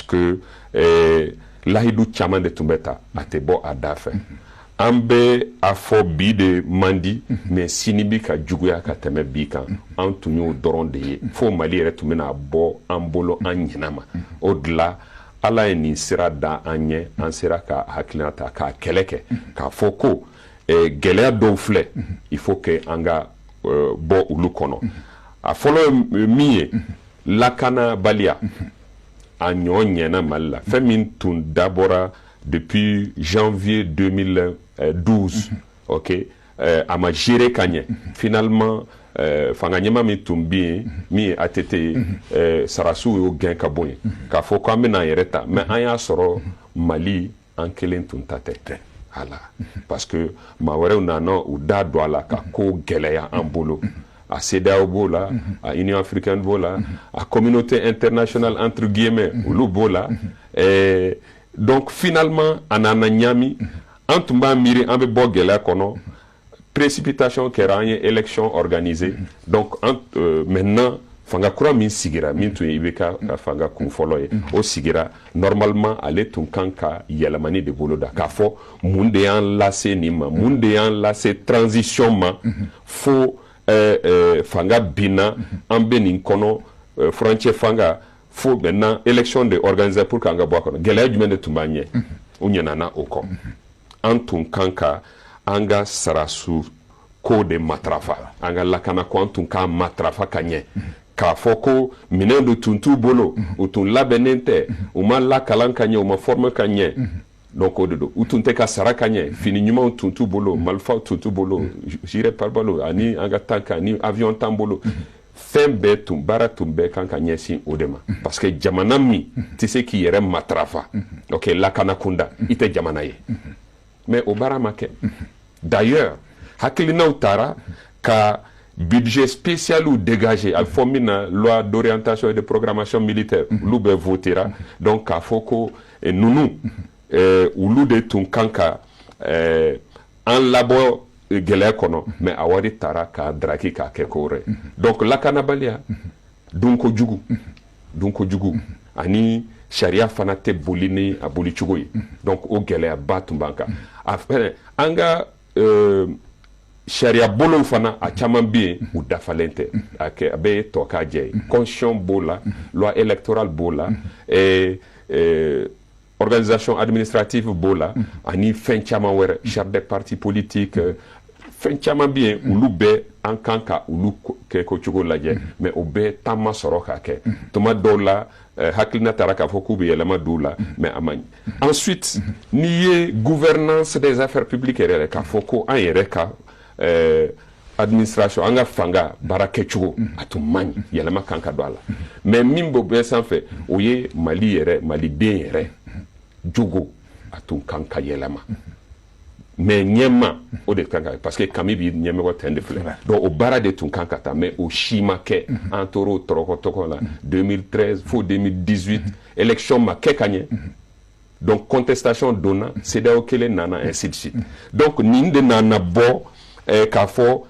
que lahidu caman de tun bɛ ta a tɛ bɔ a da fɛ an bɛ a fɔ bi de man di mais sini bi ka juguya ka tɛmɛ bi kan an tun y'o dɔrɔn de ye fo Mali yɛrɛ tun bɛna bɔ an bolo an ɲɛna ma o de la Ala ye nin sira da an ɲɛ an sera ka hakilina ta k'a kɛlɛ kɛ k'a fɔ ko gɛlɛya dɔw filɛ il faut que an ka bɔ olu kɔnɔ a fɔlɔ min ye lakanabaliya a ɲɔ ɲɛna Mali la fɛn min tun dabɔra depuis janvier 2012 ok a ma gérer ka ɲɛ finalement fanga ɲɛma min tun bɛ yen min ye ATT ye sarasiw y'o gɛn ka bɔ yen k'a fɔ k'an bɛna an yɛrɛ ta mais an y'a sɔrɔ Mali an kelen tun ta tɛ hala parce que maa wɛrɛw nana u da don a la ka ko gɛlɛya an bolo a CEDEAO b'o la a Union africaine b'o la a communauté internationale entre guillemets olu b'o la donc finalement a nana ɲami an tun b'a miiri an bɛ bɔ gɛlɛya kɔnɔ précipitation kɛra an ye élection organisée donc maintenant fanga kura min sigira min tun ye IBK ka fanga kun fɔlɔ ye o sigira normalement ale tun kan ka yɛlɛmani de bolo da k'a fɔ mun de y'an lase nin ma mun de y'an lase transition ma fo fanga binna an bɛ nin kɔnɔ furancɛ fanga fo maintenant élection de organiser pour k'an ka bɔ a kɔnɔ gɛlɛya jumɛn de tun b'an ɲɛ u ɲinɛna o kɔ an tun kan ka an ka sarasu ko de matarafa an ka lakana ko an tun k'a matarafa ka ɲɛ k'a fɔ ko minɛn de tun t'u bolo u tun labɛnnen tɛ u ma lakalan ka ɲɛ u ma former ka ɲɛ donc o de don u tun tɛ ka sara ka ɲɛ fini ɲumanw tun t'u bolo marifaw tun t'u bolo gilet pare-balles ani an ka tank ani avion t'an bolo fɛn bɛɛ tun baara tun bɛɛ kan ka ɲɛsin o de ma parce que jamana min tɛ se k'i yɛrɛ matarafa ok lakana kunda i tɛ jamana ye mais o baara ma kɛ d'ailleurs hakilinaw taara ka budget spécial ou dégagé a fɔ min na loi d'orientation et de programmation militaire olu bɛɛ votera donc k'a fɔ ko ninnu olu de tun kan ka an labɔ gɛlɛya kɔnɔ mais a wari taara k'a daraki k'a kɛ ko wɛrɛ donc lakanabaliya dun kojugu ani sariya fana tɛ boli ni a boli cogo ye donc o gɛlɛyaba tun b'an kan an ka sariya bolow fana a caman bɛ yen u dafalen tɛ a bɛɛ ye tɔ k'a jɛ ye constitution b'o la loi électorale b'o la organisation administrative b'o la ani fɛn caman wɛrɛ charte des partis politiques fɛn caman bɛ yen olu bɛɛ an kan ka olu kɛ ko cogo lajɛ mais o bɛɛ temps ma sɔrɔ ka kɛ tuma dɔw la hakilina taara k'a fɔ k'u bɛ yɛlɛma don la mais a ma ɲi ensuite n'i ye gouvernance des affaires publiques yɛrɛ k'a fɔ ko an yɛrɛ ka administration an ka fanga baara kɛcogo a tun man ɲi yɛlɛma kan ka don a la mais min b'o bɛɛ sanfɛ o ye Mali yɛrɛ maliden yɛrɛ jogo a tun kan ka yɛlɛma mais ɲɛma o de kan ka parce que kami bi ɲɛmɔgɔ tɛn de filɛ donc o baara de tun kan ka taa mais o si ma kɛ an tor'o tɔrɔkɔtɔkɔ la 2013 fo 2018 élection ma kɛ ka ɲɛ donc contestation donna CEDEAO kelen nana ainsi de suite donc nin de nana bɔ k'a fɔ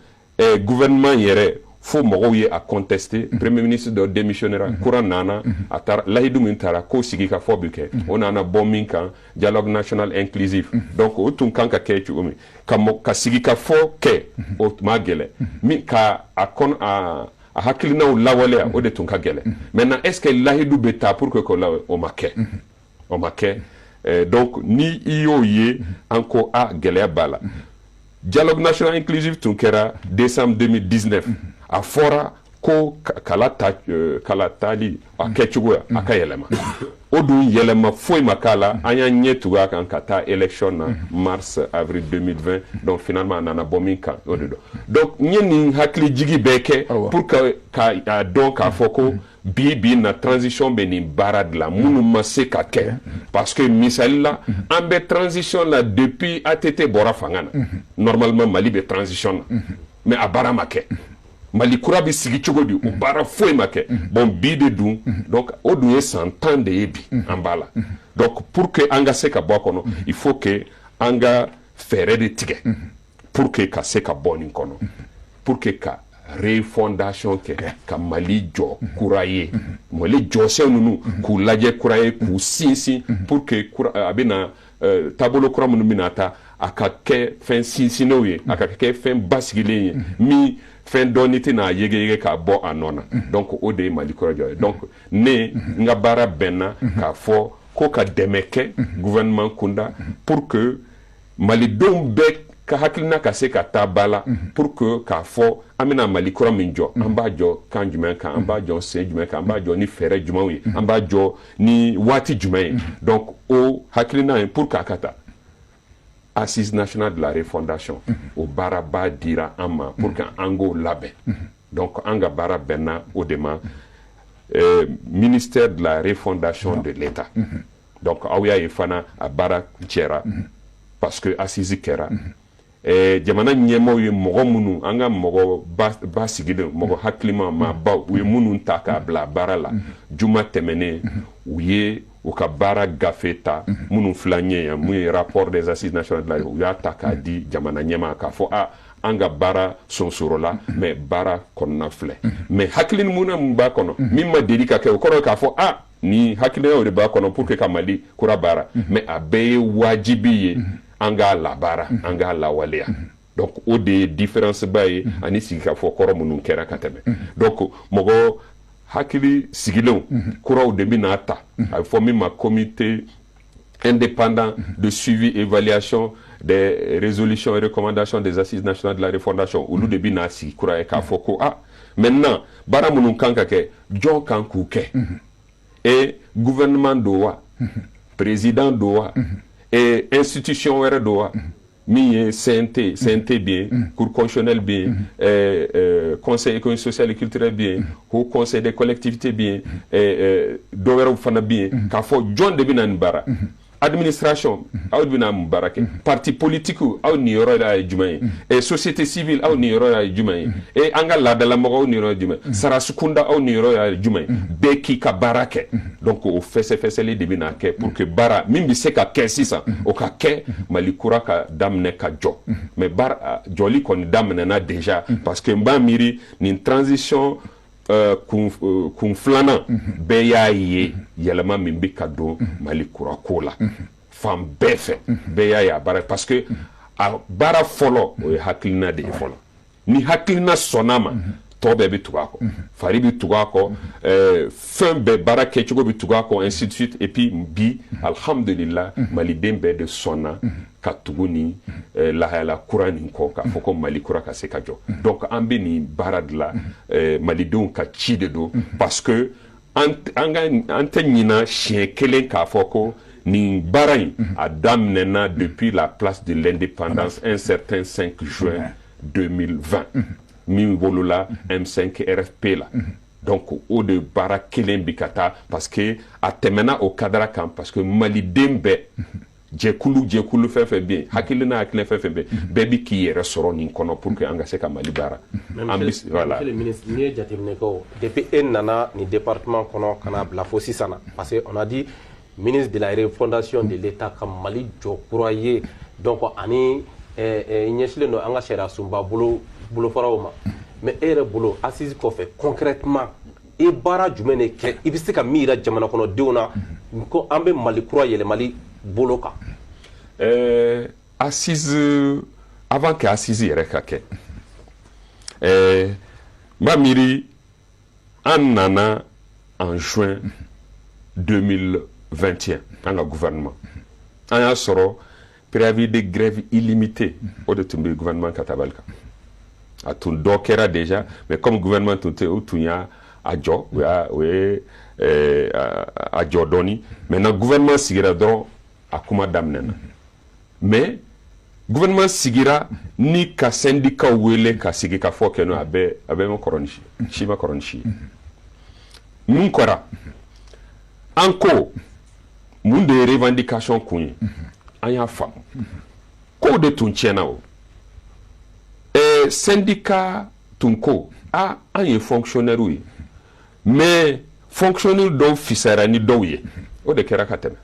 gouvernement yɛrɛ fo mɔgɔw ye a contester premier ministre dɔ démissionnera courant nana a taara lahidu min taara k'o sigi ka fɔ bi kɛ o nana bɔ min kan dialogue national inclusif donc o tun kan ka kɛ cogo min ka sigi ka fɔ kɛ o tun ma gɛlɛ min ka a hakilinaw lawaleya o de tun ka gɛlɛ maintenant est ce que lahidu bɛ taa pour que k'o lawale o ma kɛ donc ni i y'o ye an ko gɛlɛya b'a la dialogue national inclusif tun kɛra décembre 2019 a fɔra ko kala tali a kɛcogoya a ka yɛlɛma o dun yɛlɛma foyi ma k'a la an y'an ɲɛ tugu a kan ka taa élection na mars avril 2020 donc finalement a nana bɔ min kan o de don donc n ye nin hakili jigi bɛɛ kɛ pour ka dɔn k'a fɔ ko bi na transition bɛ nin baara de la minnu ma se ka kɛ parce que misali la an bɛ transition la depuis ATT bɔra fanga na normalement Mali bɛ transition na mais a baara ma kɛ Mali kura bɛ sigi cogo di o baara foyi ma kɛ bon bi de dun donc o dun ye san 10 de ye bi an b'a la donc pour que an ka se ka bɔ a kɔnɔ il faut que an ka fɛɛrɛ de tigɛ pour que ka se ka bɔ nin kɔnɔ pour que ka refondation kɛ ka Mali jɔ kura ye Mali jɔsen ninnu k'u lajɛ kura ye k'u sinsin pour que a bɛna taabolo kura minnu bɛna ta a ka kɛ fɛn sinsinnenw ye a ka kɛ fɛn basigilen ye min fɛn dɔɔni tɛna yegeyege k'a bɔ a nɔ na donc o de ye Mali kura jɔ ye donc ne n ka baara bɛnna k'a fɔ ko ka dɛmɛ kɛ gouvernement kunda pour que malidenw bɛɛ ka hakilina ka se ka taa ba la pour que k'a fɔ an bɛna Mali kura min jɔ an b'a jɔ kan jumɛn kan an b'a jɔ sen jumɛn kan an b'a jɔ ni fɛɛrɛ jumɛnw ye an b'a jɔ ni waati jumɛn ye donc o hakilina ye pour k'a ka taa Assise nationale de la refondation o baaraba dira an ma pour que an k'o labɛn donc an ka baara bɛnna o de ma ministère de la refondation de l'État donc aw y'a ye fana a baara cɛra parce que assise kɛra jamana ɲɛmaaw ye mɔgɔ minnu an ka mɔgɔ ba sigilen mɔgɔ hakilima maabaw u ye minnu ta k'a bila baara la juma tɛmɛnen u ye u ka baara gafe ta minnu filɛ an ye yan mun ye rapport des assises nationales de la u y'a ta k'a di jamana ɲɛmaa k'a fɔ an ka baara sonsorola mais baara kɔnɔna filɛ mais hakilina mun b'a kɔnɔ min ma deli ka kɛ o kɔrɔ k'a fɔ ni hakilinaw de b'a kɔnɔ pour que ka Mali kura baara mais a bɛɛ ye wajibi ye an k'a labaara an k'a lawaleya donc o de ye différence ba ye ani sigikafɔ kɔrɔ minnu kɛra ka tɛmɛ donc mɔgɔ hakili sigilenw kuraw de bɛna ta a bɛ fɔ min ma comité indépendant de suivi évaluation des résolutions et recommandations des assises nationales de la refondation olu de bɛna sigi kura ye k'a fɔ ko maintenant baara minnu kan ka kɛ jɔn kan k'u kɛ et gouvernement do wa président do wa et institution wɛrɛ do wa min ye CNT bien cour constitutionnelle bien conseil économique social et culturel bien haut conseil des collectivités bien dɔ wɛrɛw fana bien k'a fɔ jɔn de bɛna nin baara administration aw de bɛna mun baara kɛ parti politique aw ni yɔrɔ la ye jumɛn ye société civile aw ni yɔrɔ la ye jumɛn ye an ka laadalamɔgɔw aw ni yɔrɔ ye jumɛn sarasukunda aw ni yɔrɔ la ye jumɛn bɛɛ k'i ka baara kɛ donc o fɛsɛfɛsɛli de bɛna kɛ pour que baara min bɛ se ka kɛ sisan o ka kɛ Mali kura ka daminɛ ka jɔ mais baara jɔli kɔni daminɛna déjà parce que n b'a miiri nin transition kun filanan bɛɛ y'a ye yɛlɛma min bɛ ka don Mali kura ko la fan bɛɛ fɛ bɛɛ y'a ye a baara parce que a baara fɔlɔ o ye hakilina de ye fɔlɔ ni hakilina sɔnna ma tɔ bɛɛ bɛ tugu a kɔ fari bɛ tugu a kɔ fɛn bɛɛ baara kɛcogo bɛ tugu a kɔ ainsi de suite et puis bi alhamdulillah maliden bɛɛ de sɔnna ka tugu ni lahayala kura nin kɔ k'a fɔ ko Mali kura ka se ka jɔ donc an bɛ nin baara de la malidenw ka ci de don parce que an tɛ ɲina siɲɛ kelen k'a fɔ ko nin baara in a daminɛna depuis la place de l'indépendance un certain 5 juin 2020 min wolola M5 RFP la donc o de baara kelen bi ka taa parce que a tɛmɛna o kadara kan parce que maliden bɛɛ jɛkulu fɛn fɛn bɛ yen hakilina fɛn fɛn bɛ bɛɛ bi k'i yɛrɛ sɔrɔ nin kɔnɔ pour que an ka se ka Mali baara voilà le ministre ni ye jateminɛ kɛ depuis e nana ni département kɔnɔ kana bila fo sisan na parce que on a dit ministre de la refondation de l'État ka Mali jɔ kura ye donc ani ɲɛsilen don an ka sariya sunba bolofaraw ma mais e yɛrɛ bolo assise kɔfɛ concrètement e baara jumɛn de kɛ i bɛ se ka min yira jamana kɔnɔdenw na ko an bɛ Mali kura yɛlɛmali bolo kan assise avant que assise yɛrɛ ka kɛ n b'a miiri an nana en juin 2021 an ka gouvernement an y'a sɔrɔ préavis de grève illimité o de tun bɛ gouvernement ka tabali kan a tun dɔ kɛra déjà mais comme gouvernement tun tɛ o tun y'a jɔ o ye a jɔ dɔɔni maintenant gouvernement sigira dɔrɔn a kuma daminɛna mais gouvernement sigira ni ka syndicat wele ka sigi ka fɔ kɛ no a bɛ ma kɔrɔ ni si ma kɔrɔ ni si mun kɛra an ko mun de ye revendication kun ye an y'a faamu kow de tun tiɲɛna o syndicat tun ko an ye fonctionnaire ye mais fonctionnaire dɔw fisayara ni dɔw ye o de kɛra ka tɛmɛ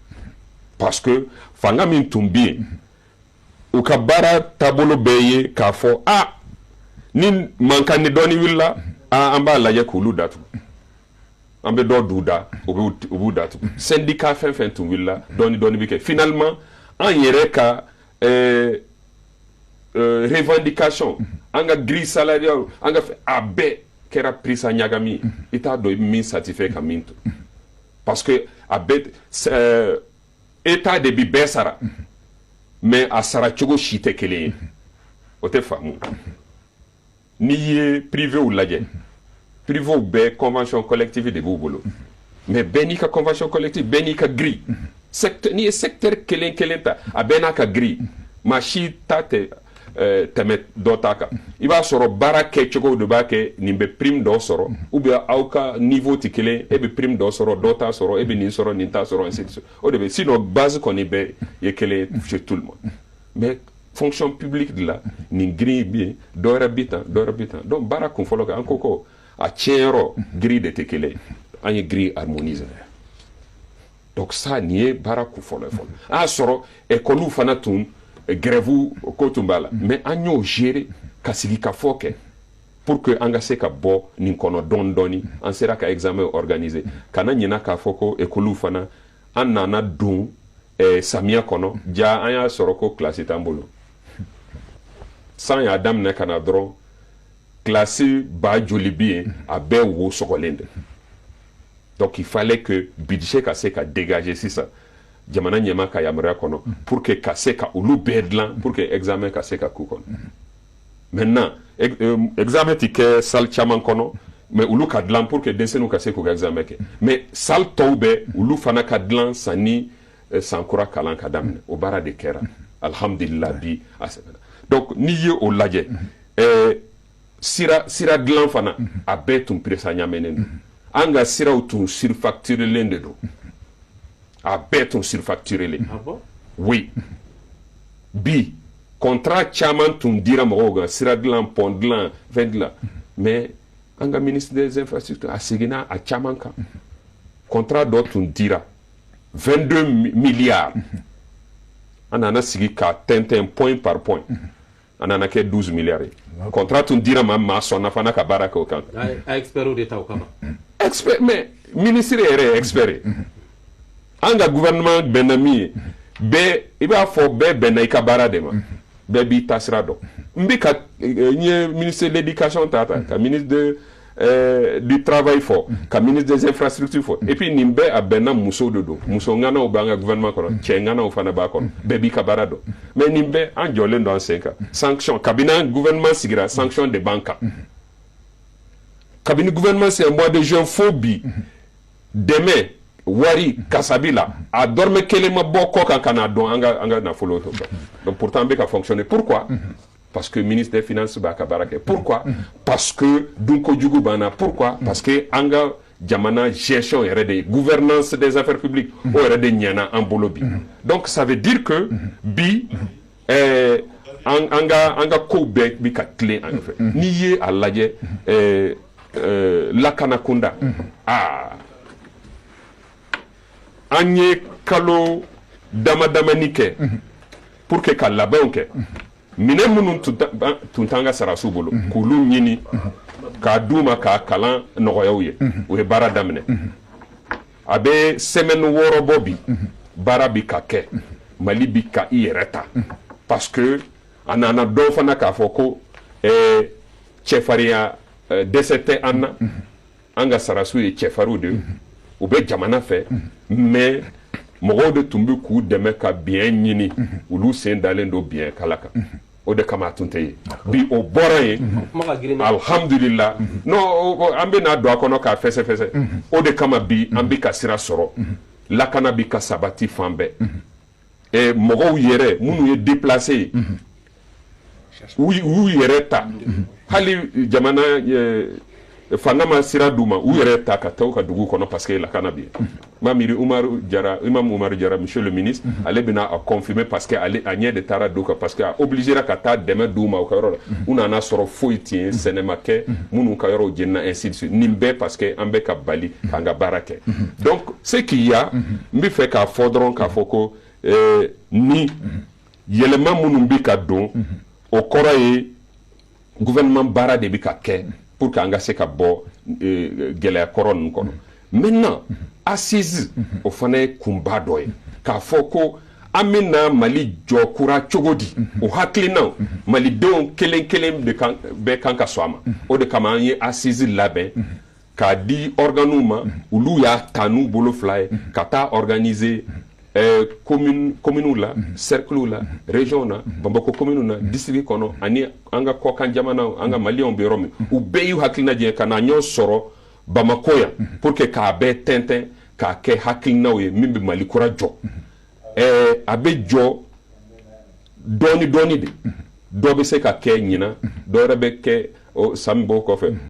parce que fanga min tun bɛ yen u ka baara taabolo bɛɛ ye k'a fɔ ni mankani doni willa an b'a lajɛ k'olu datugu an bɛ dɔ d'u da u b'u datugu syndicat fɛn fɛn tun willa dɔɔni bɛ kɛ finalement an yɛrɛ ka revendication an ka grille salariale an ka a bɛɛ kɛra prix ɲagami i t'a dɔn i bɛ min satisfait ka min to parce que a bɛɛ état de bi bɛɛ sara mais a sara cogo si tɛ kelen ye o tɛ faamu n'i ye privéw lajɛ privéw bɛɛ convention collective de b'u bolo mais bɛɛ n'i ka convention collective bɛɛ n'i ka grille n'i ye secteur kelen ta a bɛɛ n'a ka grille maa si ta tɛ tɛmɛ dɔ ta kan i b'a sɔrɔ baara kɛcogo de b'a kɛ nin bɛ prime dɔ sɔrɔ ou bien aw ka niveau tɛ kelen e bɛ prime dɔ sɔrɔ dɔ t'a sɔrɔ e bɛ nin sɔrɔ nin t'a sɔrɔ ainsi de suite o de bɛ sinon base kɔni bɛɛ ye kelen chez tout le monde mais fonction publique de la nin grille bɛ yen dɔ wɛrɛ bɛ tan donc baara kun fɔlɔ kɛ an ko ko a tiɲɛyɔrɔ grille de tɛ kelen an ye grille harmonisée donc ça nin ye baara kun fɔlɔ ye fɔlɔ a y'a sɔrɔ école fana tun grève ko tun b'a la mais an y'o gérer ka sigi ka fɔ kɛ pour que an ka se ka bɔ nin kɔnɔ dɔɔni an sera ka examen organiser kana ɲina k'a fɔ ko école fana an nana don samiya kɔnɔ ja an y'a sɔrɔ ko classe t'an bolo san y'a daminɛ ka na dɔrɔn classe ba joli bɛ yen a bɛɛ wo sɔgɔlen de donc il fallait que budget ka se ka dégager sisan jamana ɲɛma ka yamaruya kɔnɔ pour que ka se ka olu bɛɛ dilan pour que examen ka se ka k'u kɔnɔ maintenant examen ti kɛ salle caman kɔnɔ mais olu ka dilan pour que denmisɛnninw ka se k'u ka examen kɛ mais salle tɔw bɛɛ olu fana ka dilan sanni san kura kalan ka daminɛ o baara de kɛra alhamdulillah bi a sɛbɛnna donc n'i ye o lajɛ sira dilan fana a bɛɛ tun pressa ɲamɛnen don an ka siraw tun surfacturelen de don a bɛɛ tun surfacturelen oui bi contrat caman tun dira mɔgɔw kan sira dilan pont dilan fɛn dilan mais an ka ministre des infrastructures a seginna a caman kan contrat dɔ tun dira 22 milliards an nana sigi ka tɛntɛn point par point an nana kɛ 12 milliards ye contrat tun dira maa sɔnna fana ka baara kɛ o kan a expert de ta o kama expert mais ministre yɛrɛ ye expert ye an ka gouvernement bɛnna min ye bɛɛ i b'a fɔ bɛɛ bɛnna i ka baara de ma bɛɛ b'i ta sira dɔn n bɛ ka n ye ministre de l'éducation ta ka ministre du travail fɔ ka ministre des infrastructures fɔ et puis nin bɛɛ a bɛnna musow de don muso ŋanaw b'an ka gouvernement kɔnɔ cɛ ŋanaw fana b'a kɔnɔ bɛɛ b'i ka baara dɔn mais nin bɛɛ an jɔlen don an sen kan sanction kabini an gouvernement sigira sanction de b'an kan kabini gouvernement sigira mois de juin fo bi dɛmɛ wari kasabi la a dɔrɔmɛ kelen ma bɔ kɔ kan ka n'a dɔn an ka nafolo to donc pourtant an bɛ ka fonctionner pourquoi parce que ministre des finances b'a ka baara kɛ pourquoi parce que dunkojugu b'an na pourquoi parce que an ka jamana gestion yɛrɛ de gouvernance des affaires publiques o yɛrɛ de ɲɛna an bolo bi donc ça veut dire que bi an ka kow bɛɛ bi ka tilen an fɛ n'i ye a lajɛ lakana kunda an ye kalo damadamani kɛ pour que ka labɛnw kɛ minɛn minnu tun t'an ka sarasiw bolo k'olu ɲini k'a d'u ma k'a kalan nɔgɔya u ye u ye baara daminɛ a bɛ semaine 6 bɔ bi baara bi ka kɛ mali bi ka i yɛrɛ ta parce que a nana dɔw fana k'a fɔ ko cɛfarinya dɛsɛ tɛ an na an ka sarasiw ye cɛfariw de u bɛ jamana fɛ mais mɔgɔw de tun bɛ k'u dɛmɛ ka biɲɛ ɲini olu sen dalen don biɲɛ kala kan o de kama a tun tɛ ye bi o bɔra yen alhamdulillah non an bɛ n'a don a kɔnɔ k'a fɛsɛfɛsɛ o de kama bi an bɛ ka sira sɔrɔ lakana bi ka sabati fan bɛɛ mɔgɔw yɛrɛ minnu ye déplacé ye u y'u yɛrɛ ta hali jamana fanga ma sira d'u ma u yɛrɛ ta ka taa u ka dugu kɔnɔ parce que lakana bɛ yen m'a miiri imam Umaru Jara monsieur le ministre ale bɛna a confirmer parce que ale a ɲɛ de taara d'u kan parce que a obligera ka taa dɛmɛ d'u ma u ka yɔrɔ la u nana sɔrɔ foyi tɛ yen sɛnɛ ma kɛ minnu ka yɔrɔw jenina ainsi de suite nin bɛɛ parce que an bɛ ka bali k'an ka baara kɛ donc ce qu'il y a n bɛ fɛ k'a fɔ dɔrɔn k'a fɔ ko ni yɛlɛma minnu bɛ ka don o kɔrɔ ye gouvernement baara de bi ka kɛ pour que an ka se ka bɔ gɛlɛya kɔrɔ ninnu kɔnɔ maintenant assise o fana ye kunba dɔ ye k'a fɔ ko an bɛna Mali jɔ kura cogo di o hakilinaw malidenw kelen kelen bɛɛ kan ka sɔn a ma o de kama an ye assise labɛn k'a di organew ma olu y'a ta n'u bolo fila ye ka taa organiser communew la cerclew la région na Bamako commune na district kɔnɔ ani an ka kɔkan jamanaw an ka maliyɛnw bɛ yɔrɔ min u bɛɛ y'u hakilina jɛ ka na ɲɔgɔn sɔrɔ Bamako yan pour que k'a bɛɛ tɛntɛn k'a kɛ hakilinaw ye min bɛ Mali kura jɔ a bɛ jɔ dɔɔni dɔɔni de dɔ bɛ se ka kɛ ɲina dɔ wɛrɛ bɛ kɛ san bɔ kɔfɛ